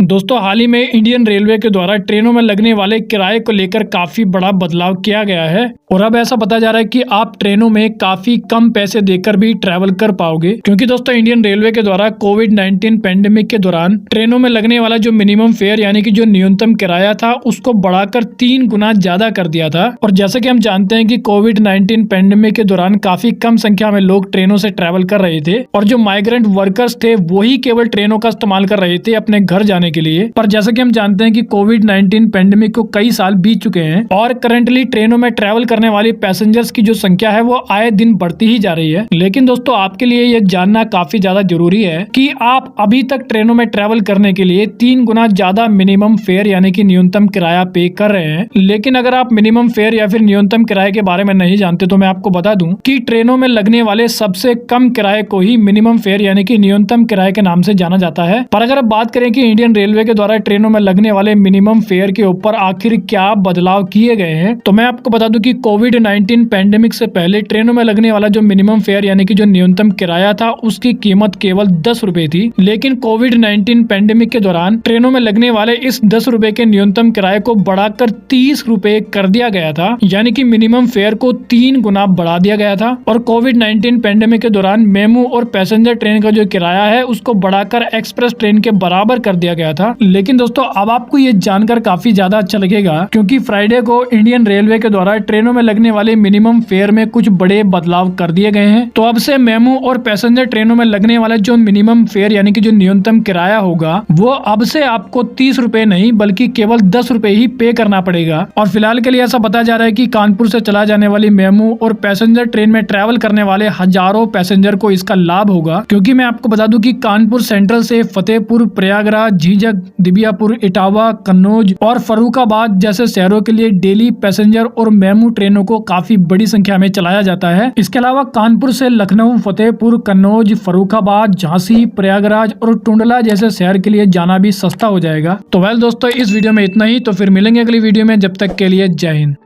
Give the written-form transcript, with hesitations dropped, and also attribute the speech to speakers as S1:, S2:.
S1: दोस्तों हाल ही में Indian railway के द्वारा ट्रेनों में लगने वाले किराए को लेकर काफी बड़ा बदलाव किया गया है और अब ऐसा बताया जा रहा है कि आप ट्रेनों में काफी कम पैसे देकर भी ट्रैवल कर पाओगे, क्योंकि दोस्तों इंडियन रेलवे के द्वारा कोविड-19 पैंडेमिक के दौरान ट्रेनों में लगने वाला जो मिनिमम फेयर यानी कि जो न्यूनतम किराया था उसको बढ़ाकर 3 गुना ज्यादा कर दिया था। और जैसे कि हम जानते हैं कि कोविड-19 पैंडेमिक के दौरान काफी कम संख्या में लोग ट्रेनों से ट्रैवल कर रहे थे और जो माइग्रेंट वर्कर्स थे वही केवल ट्रेनों का इस्तेमाल कर रहे थे अपने घर जाने के लिए। पर जैसे कि हम जानते हैं कि कोविड-19 पैंडेमिक को कई साल बीत चुके हैं और करंटली ट्रेनों में ट्रैवल करने वाली पैसेंजर्स की जो संख्या है वो आए दिन बढ़ती ही जा रही है। लेकिन दोस्तों आपके लिए ये जानना काफी ज्यादा जरूरी है कि आप अभी तक ट्रेनों में ट्रैवल करने के लिए 3 गुना ज्यादा मिनिमम फेयर यानी कि न्यूनतम किराया पे कर रहे हैं। लेकिन अगर आप मिनिमम फेयर या फिर न्यूनतम किराए के बारे में नहीं जानते तो मैं आपको बता दूं कि ट्रेनों में लगने वाले सबसे कम किराए को ही मिनिमम फेयर यानी कि न्यूनतम किराए के नाम से जाना जाता है। पर अगर आप बात करें कि इंडियन रेलवे के द्वारा ट्रेनों में लगने वाले मिनिमम फेयर के ऊपर आखिर क्या बदलाव किए गए हैं, तो मैं आपको बता दूं कि कोविड-19 पैंडेमिक से पहले ट्रेनों में लगने वाला जो मिनिमम फेयर यानी कि जो न्यूनतम किराया था उसकी कीमत केवल 10 रुपए थी। लेकिन कोविड-19 पैंडेमिक के दौरान ट्रेनों में लगने वाले इस 10 रुपए के न्यूनतम किराए को बढ़ाकर 30 रुपए कर दिया गया था, यानी कि मिनिमम फेयर को 3 गुना बढ़ा दिया गया था। और कोविड-19 पैंडेमिक के दौरान मेमू और पैसेंजर ट्रेन का जो किराया है उसको बढ़ाकर एक्सप्रेस ट्रेन के बराबर कर दिया गया था। लेकिन दोस्तों अब आपको ये जानकर काफी ज्यादा अच्छा लगेगा क्योंकि फ्राइडे को इंडियन रेलवे के द्वारा ट्रेनों में लगने वाले मिनिमम फेयर में कुछ बड़े बदलाव कर दिए गए हैं। तो अब से मेमू और पैसेंजर ट्रेनों में लगने वाला जो मिनिमम फेयर यानी कि जो न्यूनतम किराया होगा वो अब से आपको 30 रुपए नहीं बल्कि केवल 10 रुपए ही पे करना पड़ेगा। और फिलहाल के लिए ऐसा बताया जा रहा है कि कानपुर से चला जाने वाली मेमू और पैसेंजर ट्रेन में ट्रैवल करने वाले हजारों पैसेंजर को इसका लाभ होगा, क्योंकि मैं आपको बता दूं कि कानपुर सेंट्रल से फतेहपुर, प्रयागराज, झीझक, दिबियापुर, इटावा, कन्नौज और फर्रुखाबाद जैसे शहरों के लिए डेली पैसेंजर और मेमू ट्रेनों को काफी बड़ी संख्या में चलाया जाता है। इसके अलावा कानपुर से लखनऊ, फतेहपुर, कन्नौज, फर्रुखाबाद, झांसी, प्रयागराज और टुंडला जैसे शहर के लिए जाना भी सस्ता हो जाएगा। तो वेल दोस्तों इस वीडियो में इतना ही, तो फिर मिलेंगे अगली वीडियो में, जब तक के लिए जय हिंद।